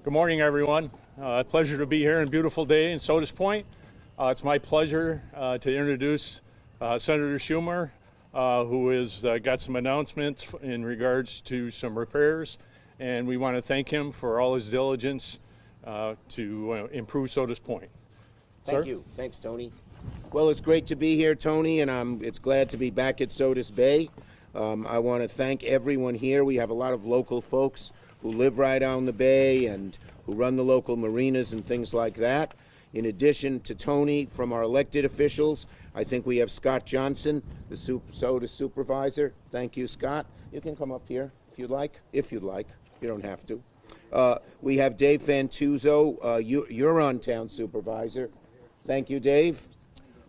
Good morning, everyone. Pleasure to be here on a beautiful day in Sodus Point. It's my pleasure to introduce Senator Schumer, who has got some announcements in regards to some repairs, and we want to thank him for all his diligence to improve Sodus Point. Thank you. Thanks, Tony. Well, it's great to be here, Tony, and it's glad to be back at Sodus Bay. I want to thank everyone here. We have a lot of local folks who live right on the bay and who run the local marinas and things like that. In addition to Tony, from our elected officials, I think we have Scott Johnson, the Sodus supervisor. Thank you, Scott. You can come up here if you'd like. If you'd like. You don't have to. We have Dave Fantuzzo, Huron Town supervisor. Thank you, Dave.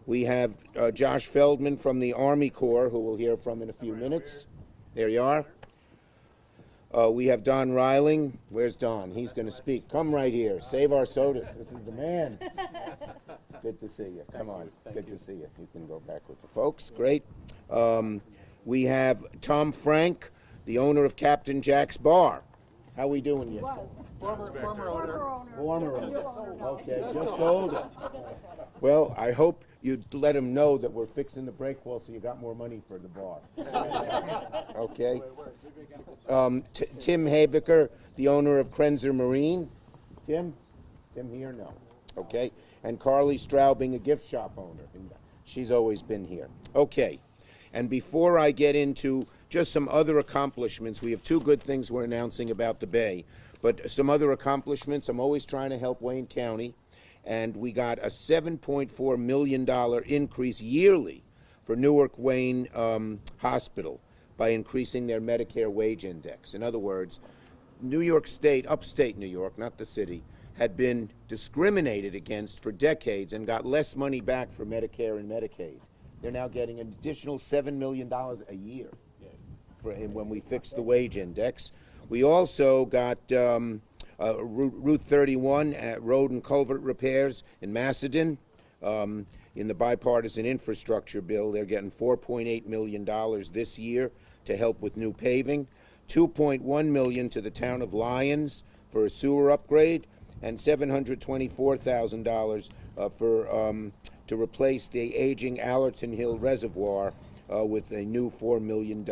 We have Josh Feldman from the Army Corps, who we'll hear from in a few minutes. There you are. We have Don Reiling. Where's Don? He's going to speak. Come right here. Save our Sodus. This is the man. Good to see you. Come on. Good to see you. You can go back with the folks. Great. We have Tom Frank, the owner of Captain Jack's Bar. How we doing, yes? Former owner. Former owner. Okay, just sold it. Well, I hope you'd let him know that we're fixing the breakwall so you got more money for the bar. Okay. Tim Habecker, the owner of Krenzer Marine. Tim? Is Tim here? No. Okay. And Carly Straubing, a gift shop owner. She's always been here. Okay. And before I get into just some other accomplishments, we have two good things we're announcing about the Bay. But some other accomplishments, I'm always trying to help Wayne County. And we got a $7.4 million increase yearly for Newark Wayne Hospital by increasing their Medicare wage index. In other words, New York State, upstate New York, not the city, had been discriminated against for decades and got less money back for Medicare and Medicaid. They're now getting an additional $7 million a year for when we fix the wage index. We also got Route 31 at road and culvert repairs in Macedon. In the bipartisan infrastructure bill, they're getting $4.8 million this year to help with new paving, $2.1 million to the town of Lyons for a sewer upgrade, and $724,000 to replace the aging Allerton Hill Reservoir with a new $4 million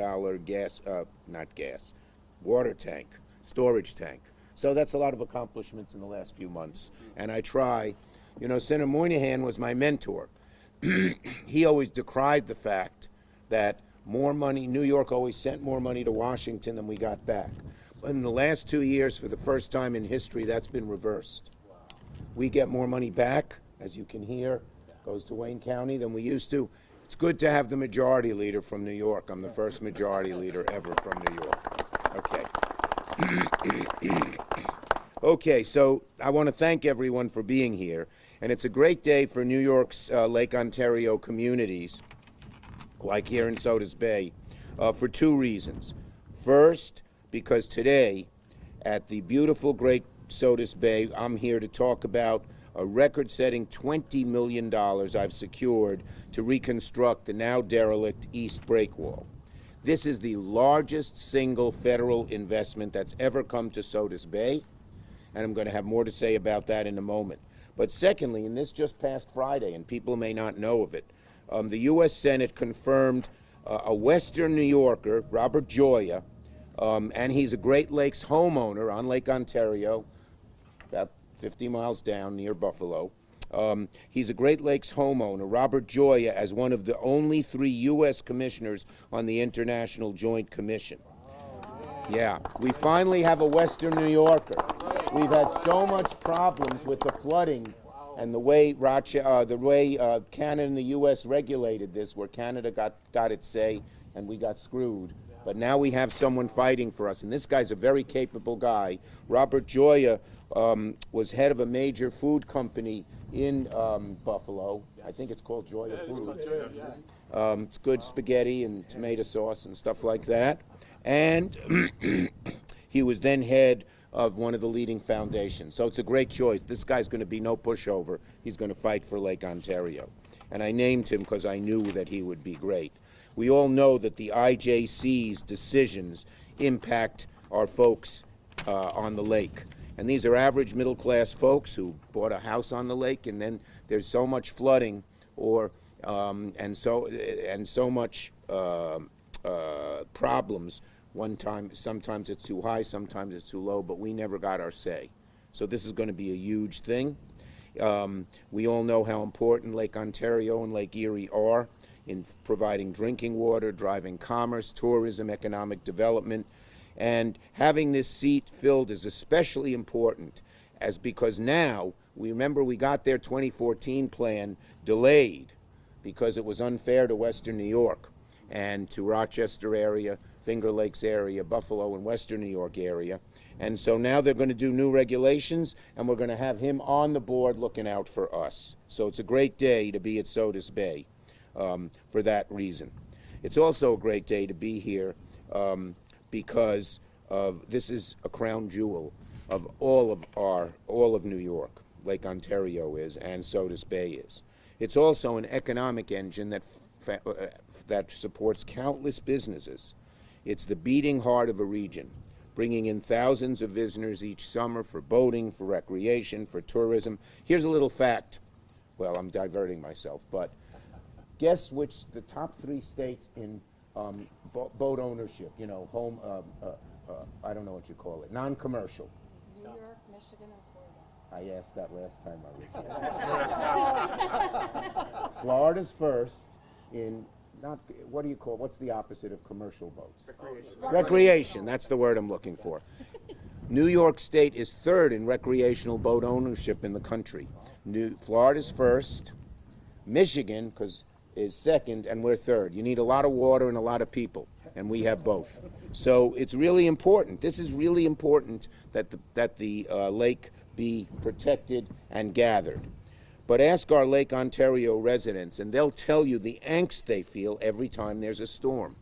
water tank, storage tank. So that's a lot of accomplishments in the last few months. And I try, you know, Senator Moynihan was my mentor. He always decried the fact that more money, New York always sent more money to Washington than we got back. But in the last 2 years, for the first time in history, that's been reversed. We get more money back, as you can hear, goes to Wayne County than we used to. It's good to have the majority leader from New York. I'm the first majority leader ever from New York. Okay. Okay, so I want to thank everyone for being here. And it's a great day for New York's Lake Ontario communities, like here in Sodus Bay, for two reasons. First, because today, at the beautiful, great Sodus Bay, I'm here to talk about a record-setting $20 million I've secured to reconstruct the now derelict East Breakwall. This is the largest single federal investment that's ever come to Sodus Bay, and I'm going to have more to say about that in a moment. But secondly, and this just passed Friday, and people may not know of it, the U.S. Senate confirmed a Western New Yorker, Robert Gioia, and he's a Great Lakes homeowner on Lake Ontario, about 50 miles down near Buffalo. He's a Great Lakes homeowner, Robert Gioia, as one of the only 3 U.S. commissioners on the International Joint Commission. Yeah, we finally have a Western New Yorker. We've had so much problems with the flooding and the way Canada and the U.S. regulated this, where Canada got its say and we got screwed. But now we have someone fighting for us, and this guy's a very capable guy. Robert Gioia was head of a major food company in Buffalo. I think it's called Gioia Foods. It's good spaghetti and tomato sauce and stuff like that. And he was then head of one of the leading foundations. So it's a great choice. This guy's going to be no pushover. He's going to fight for Lake Ontario. And I named him because I knew that he would be great. We all know that the IJC's decisions impact our folks on the lake. And these are average middle-class folks who bought a house on the lake, and then there's so much flooding and so much problems. Sometimes it's too high, sometimes it's too low, but we never got our say. So this is going to be a huge thing. We all know how important Lake Ontario and Lake Erie are in providing drinking water, driving commerce, tourism, economic development. And having this seat filled is especially important because now, we got their 2014 plan delayed because it was unfair to Western New York and to Rochester area, Finger Lakes area, Buffalo and Western New York area. And so now they're going to do new regulations, and we're going to have him on the board looking out for us. So it's a great day to be at Sodus Bay for that reason. It's also a great day to be here because this is a crown jewel of all of New York. Lake Ontario is, and Sodus Bay is. It's also an economic engine that supports countless businesses. It's the beating heart of a region, bringing in thousands of visitors each summer for boating, for recreation, for tourism. Here's a little fact. Well, I'm diverting myself, but guess which the top 3 states in boat ownership, home, I don't know what you call it, non-commercial. New York, Michigan, and Florida. I asked that last time I was here. Florida's first in, what's the opposite of commercial boats? Recreation, that's the word I'm looking for. New York State is 3rd in recreational boat ownership in the country. Florida's first, Michigan is 2nd, and we're 3rd. You need a lot of water and a lot of people, and we have both. So it's really important. This is really important that the lake be protected and gathered. But ask our Lake Ontario residents, and they'll tell you the angst they feel every time there's a storm.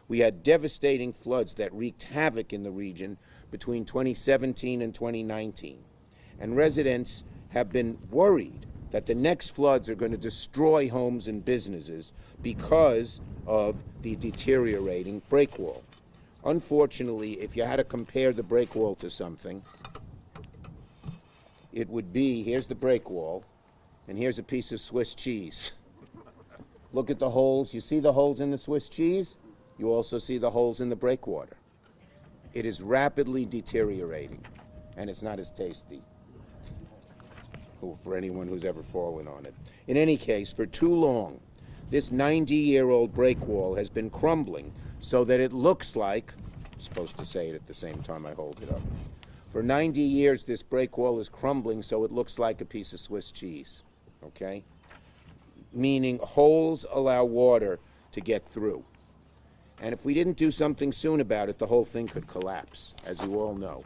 We had devastating floods that wreaked havoc in the region between 2017 and 2019. And residents have been worried that the next floods are going to destroy homes and businesses because of the deteriorating breakwall. Unfortunately, if you had to compare the breakwall to something, it would be, here's the breakwall, and here's a piece of Swiss cheese. Look at the holes. You see the holes in the Swiss cheese? You also see the holes in the breakwater. It is rapidly deteriorating, and it's not as tasty for anyone who's ever fallen on it. In any case, for too long, this 90-year-old breakwall has been crumbling so that it looks like, I'm supposed to say it at the same time I hold it up. For 90 years, this breakwall is crumbling so it looks like a piece of Swiss cheese, okay? Meaning holes allow water to get through. And if we didn't do something soon about it, the whole thing could collapse, as you all know.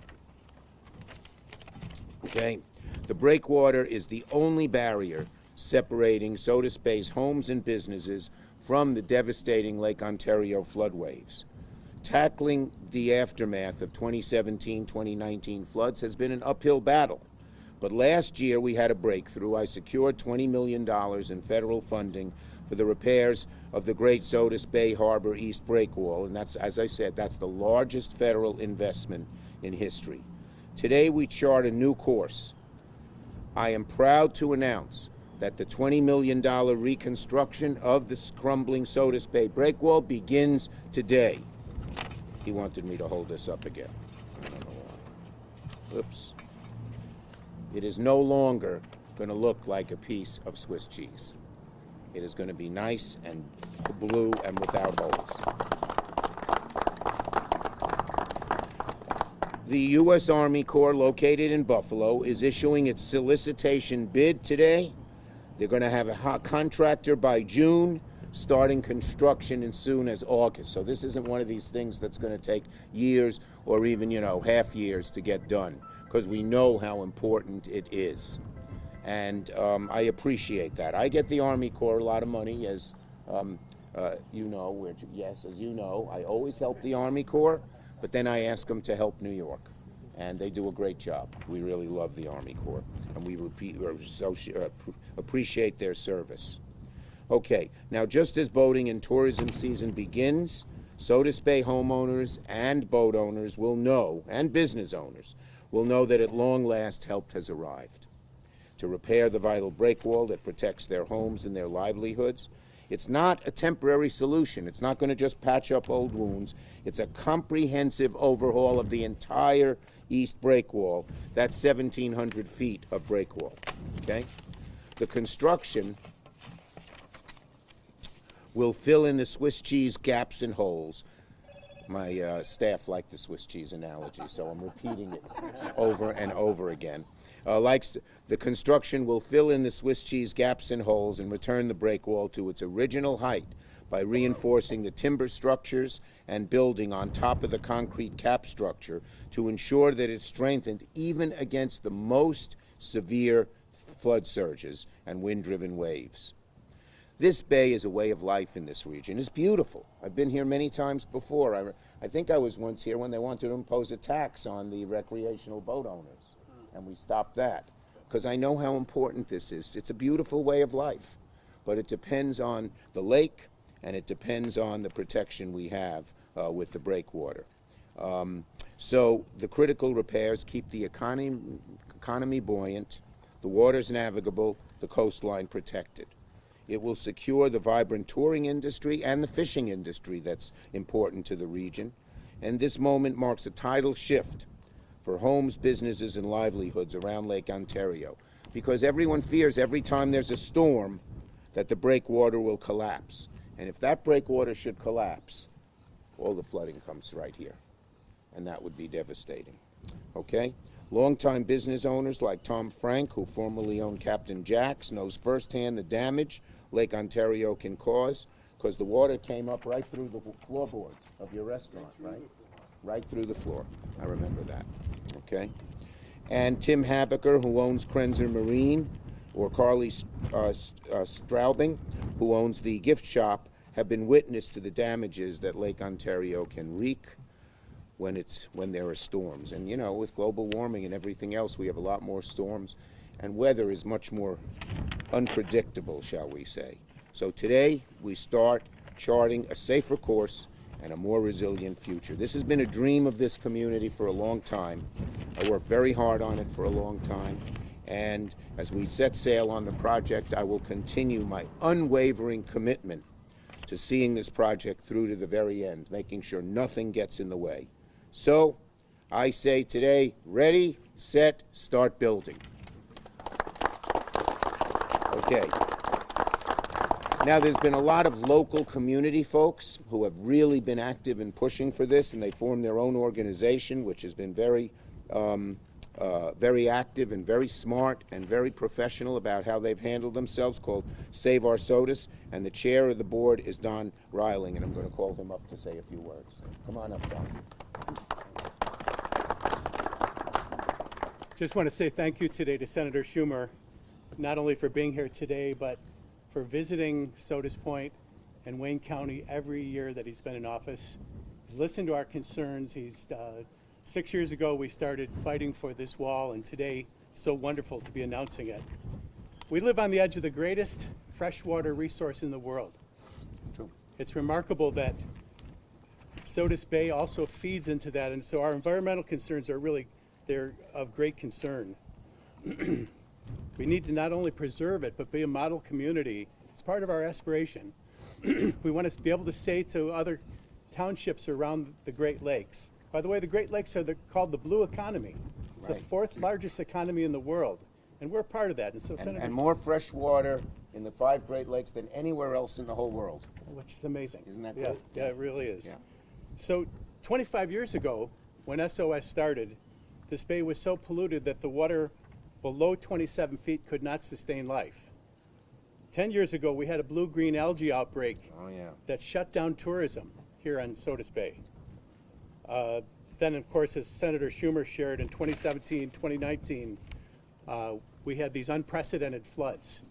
Okay? The breakwater is the only barrier separating Sodus Bay's homes and businesses from the devastating Lake Ontario flood waves. Tackling the aftermath of 2017-2019 floods has been an uphill battle. But last year we had a breakthrough. I secured $20 million in federal funding for the repairs of the Great Sodus Bay Harbor East Breakwall, and that's, as I said, that's the largest federal investment in history. Today we chart a new course. I am proud to announce that the $20 million reconstruction of this crumbling Sodus Bay Breakwall begins today. He wanted me to hold this up again. I don't know why. Oops. It is no longer going to look like a piece of Swiss cheese. It is going to be nice and blue and without holes. The U.S. Army Corps, located in Buffalo, is issuing its solicitation bid today. They're going to have a contractor by June, starting construction as soon as August. So this isn't one of these things that's going to take years or even, half years to get done, because we know how important it is. And I appreciate that. I get the Army Corps a lot of money, as you know. Yes, as you know, I always help the Army Corps, but then I ask them to help New York. And they do a great job. We really love the Army Corps, and we appreciate their service. Okay, now just as boating and tourism season begins, Sodus Bay homeowners and boat owners will know, and business owners, will know that at long last help has arrived. To repair the vital breakwall that protects their homes and their livelihoods, it's not a temporary solution. It's not going to just patch up old wounds. It's a comprehensive overhaul of the entire east breakwall. That's 1,700 feet of breakwall. Okay? The construction will fill in the Swiss cheese gaps and holes. My staff liked the Swiss cheese analogy, so I'm repeating it over and over again. The construction will fill in the Swiss cheese gaps and holes and return the breakwall to its original height by reinforcing the timber structures and building on top of the concrete cap structure to ensure that it's strengthened even against the most severe flood surges and wind-driven waves. This bay is a way of life in this region. It's beautiful. I've been here many times before. I think I was once here when they wanted to impose a tax on the recreational boat owners, and we stopped that because I know how important this is. It's a beautiful way of life, but it depends on the lake and it depends on the protection we have with the breakwater. So the critical repairs keep the economy buoyant, the waters navigable, the coastline protected. It will secure the vibrant touring industry and the fishing industry that's important to the region. And this moment marks a tidal shift for homes, businesses, and livelihoods around Lake Ontario, because everyone fears every time there's a storm that the breakwater will collapse. And if that breakwater should collapse, all the flooding comes right here. And that would be devastating. Okay? Longtime business owners like Tom Frank, who formerly owned Captain Jack's, knows firsthand the damage Lake Ontario can cause, because the water came up right through the floorboards of your restaurant, right? Right through the floor. I remember that. Okay? And Tim Habecker, who owns Krenzer Marine, or Carly Straubing, who owns the gift shop, have been witness to the damages that Lake Ontario can wreak when there are storms. And you know, with global warming and everything else, we have a lot more storms, and weather is much more unpredictable, shall we say. So today, we start charting a safer course and a more resilient future. This has been a dream of this community for a long time. I worked very hard on it for a long time. And as we set sail on the project, I will continue my unwavering commitment to seeing this project through to the very end, making sure nothing gets in the way. So, I say today, ready, set, start building. Okay. Now, there's been a lot of local community folks who have really been active in pushing for this, and they formed their own organization, which has been very active and very smart and very professional about how they've handled themselves, called Save Our Sodus, and the chair of the board is Don Reiling, and I'm going to call him up to say a few words. Come on up, Don. Just want to say thank you today to Senator Schumer, not only for being here today, but for visiting Sodus Point and Wayne County every year that he's been in office. He's listened to our concerns. 6 years ago, we started fighting for this wall, and today, it's so wonderful to be announcing it. We live on the edge of the greatest freshwater resource in the world. True. It's remarkable that Sodus Bay also feeds into that, and so our environmental concerns are really, they're of great concern. We need to not only preserve it, but be a model community. It's part of our aspiration. We want to be able to say to other townships around the Great Lakes. By the way, the Great Lakes are called the blue economy. It's Right. the fourth largest economy in the world, and we're part of that. And so, And more fresh water in the 5 Great Lakes than anywhere else in the whole world. which is amazing. Isn't that yeah, great? Yeah, it really is. Yeah. So 25 years ago, when SOS started, this bay was so polluted that the water below 27 feet could not sustain life. 10 years ago, we had a blue-green algae outbreak Oh, yeah. that shut down tourism here on Sodus Bay. Then, of course, as Senator Schumer shared in 2017, 2019, we had these unprecedented floods.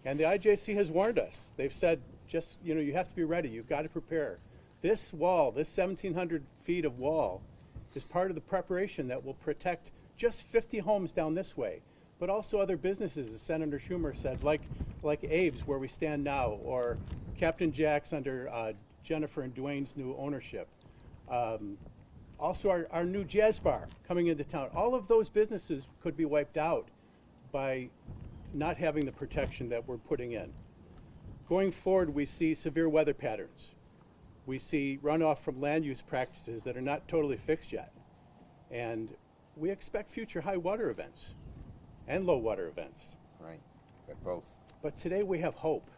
And the IJC has warned us. They've said, just, you have to be ready. You've got to prepare. This wall, this 1,700 feet of wall, is part of the preparation that will protect just 50 homes down this way, but also other businesses, as Senator Schumer said, like Abe's, where we stand now, or Captain Jack's under Jennifer and Dwayne's new ownership. Also, our new jazz bar coming into town. All of those businesses could be wiped out by not having the protection that we're putting in. Going forward, we see severe weather patterns. We see runoff from land use practices that are not totally fixed yet. And we expect future high water events and low water events. Right. Got both. But today we have hope,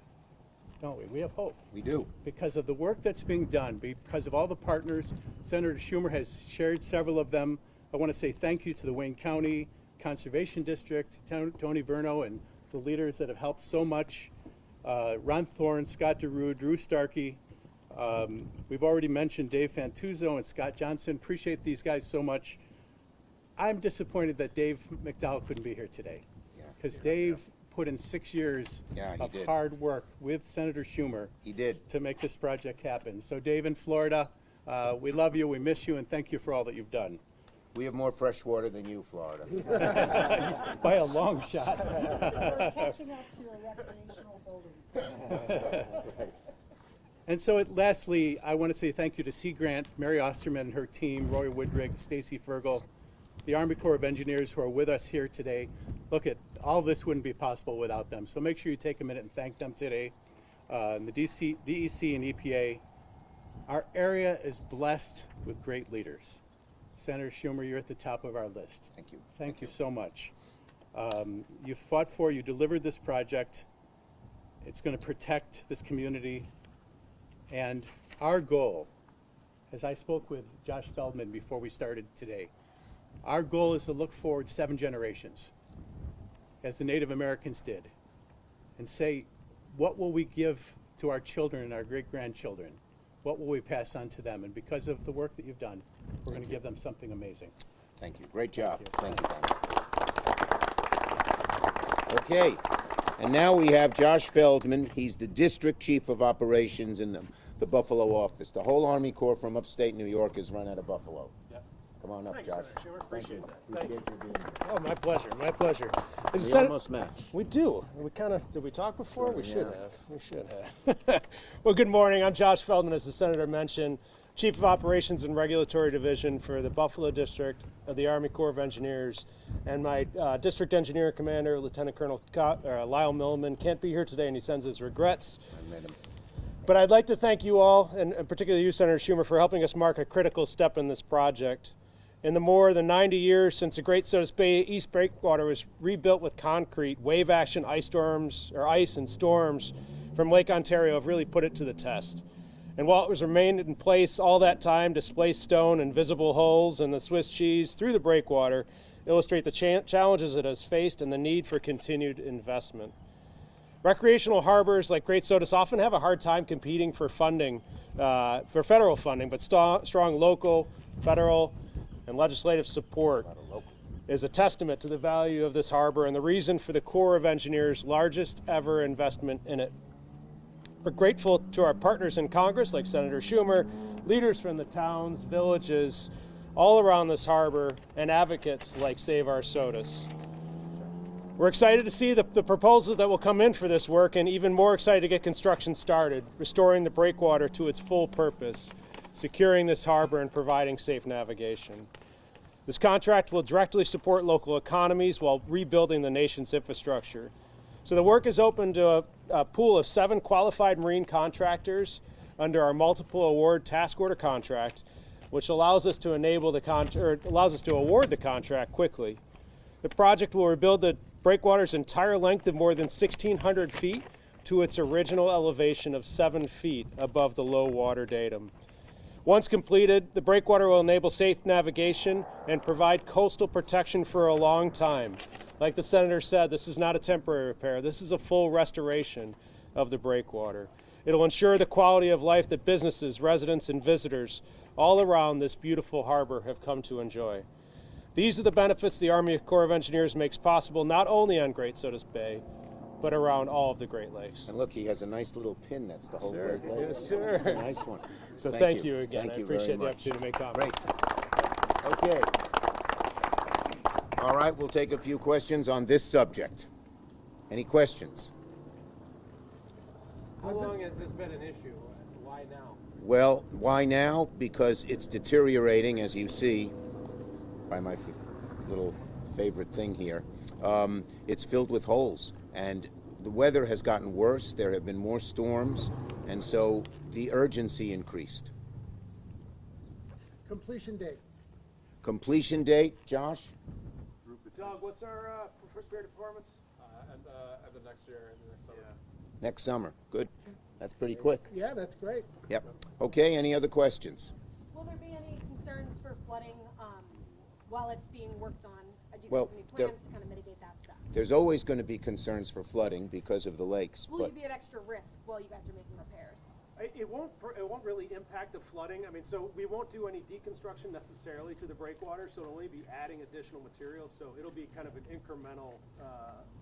don't we? We have hope. We do. Because of the work that's being done, because of all the partners. Senator Schumer has shared several of them. I want to say thank you to the Wayne County Conservation District, Tony Verno, and the leaders that have helped so much. Ron Thorne, Scott DeRue, Drew Starkey. We've already mentioned Dave Fantuzzo and Scott Johnson. Appreciate these guys so much. I'm disappointed that Dave McDowell couldn't be here today, because Dave put in 6 years of hard work with Senator Schumer. He did. To make this project happen. So Dave in Florida, we love you, we miss you, and thank you for all that you've done. We have more fresh water than you, Florida. By a long shot. We're catching up to a recreational building. And so lastly, I want to say thank you to Sea Grant, Mary Osterman and her team, Roy Woodrig, Stacy Fergal, the Army Corps of Engineers who are with us here today. Look, all this wouldn't be possible without them. So make sure you take a minute and thank them today. And the DEC and EPA. Our area is blessed with great leaders. Senator Schumer, you're at the top of our list. Thank you. Thank you so much. You fought for, you delivered this project. It's going to protect this community. And our goal, as I spoke with Josh Feldman before we started today, our goal is to look forward 7 generations, as the Native Americans did, and say, what will we give to our children and our great-grandchildren? What will we pass on to them? And because of the work that you've done, we're going to give them something amazing. Thank you. Great job. Thank you. Okay. And now we have Josh Feldman. He's the District Chief of Operations in the Buffalo office. The whole Army Corps from upstate New York is run out of Buffalo. Yep. Come on up, Thanks, Josh. Senator Schumer. Appreciate that. Appreciate you being here. Oh, my pleasure. My pleasure. We almost match. We do. We kind of, did we talk before? We should yeah. have. We should have. Well, good morning. I'm Josh Feldman, as the Senator mentioned, Chief of Operations and Regulatory Division for the Buffalo District of the Army Corps of Engineers. And my District Engineer Commander, Lieutenant Colonel Lyle Milliman, can't be here today, and he sends his regrets. I met him. But I'd like to thank you all, and particularly you, Senator Schumer, for helping us mark a critical step in this project. In the more than 90 years since the Great Sodus Bay East Breakwater was rebuilt with concrete, wave action ice and storms from Lake Ontario have really put it to the test. And while it was remained in place all that time, displaced stone and visible holes in the Swiss cheese through the breakwater illustrate the challenges it has faced and the need for continued investment. Recreational harbors like Great Sodus often have a hard time competing for funding, for federal funding, but strong local, federal, and legislative support is a testament to the value of this harbor and the reason for the Corps of Engineers' largest ever investment in it. We're grateful to our partners in Congress like Senator Schumer, leaders from the towns, villages, all around this harbor, and advocates like Save Our Sodus. We're excited to see the proposals that will come in for this work, and even more excited to get construction started, restoring the breakwater to its full purpose, securing this harbor and providing safe navigation. This contract will directly support local economies while rebuilding the nation's infrastructure. So the work is open to a pool of 7 qualified marine contractors under our multiple award task order contract, which allows us to award the contract quickly. The project will rebuild the breakwater's entire length of more than 1,600 feet to its original elevation of 7 feet above the low water datum. Once completed, the breakwater will enable safe navigation and provide coastal protection for a long time. Like the Senator said, this is not a temporary repair. This is a full restoration of the breakwater. It'll ensure the quality of life that businesses, residents, and visitors all around this beautiful harbor have come to enjoy. These are the benefits the Army Corps of Engineers makes possible not only on Great Sodus Bay, but around all of the Great Lakes. And look, he has a nice little pin. That's the whole Sure. Great Lake. Yes, sir. It's a nice one. So thank you again. Thank you I appreciate very the opportunity to make comments. Great. Okay. All right, we'll take a few questions on this subject. Any questions? How long has this been an issue? Why now? Well, why now? Because it's deteriorating, as you see by my little favorite thing here. It's filled with holes, and the weather has gotten worse. There have been more storms, and so the urgency increased. Completion date. Completion date, Josh? Doug, what's our first period of performance? And the next year, and the next summer. Next summer. Good. That's pretty quick. Yeah, that's great. Yep. Okay, any other questions? Will there be any concerns for flooding while it's being worked on? Do you Well, have any there- plans to kind of mitigate that stuff? There's always going to be concerns for flooding because of the lakes, Will but you be at extra risk while you guys are making repairs? It won't really impact the flooding. I mean, so we won't do any deconstruction necessarily to the breakwater, so it'll only be adding additional materials. So it'll be kind of an incremental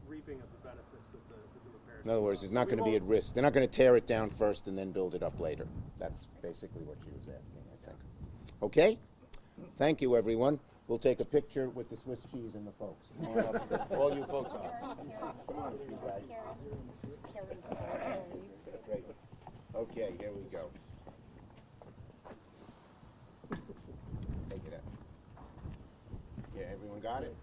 reaping of the benefits of the repairs. in other words, it's not going to be at risk. They're not going to tear it down first and then build it up later. That's basically what she was asking, I think. Okay? Thank you, everyone. We'll take a picture with the Swiss cheese and the folks. Come on up. All you folks up. Come on, you guys. Great. Okay, here we go. Take it out. Yeah, everyone got it?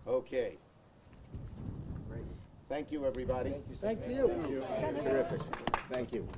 Okay. Great. Thank you, everybody. Thank you. Terrific. Thank you.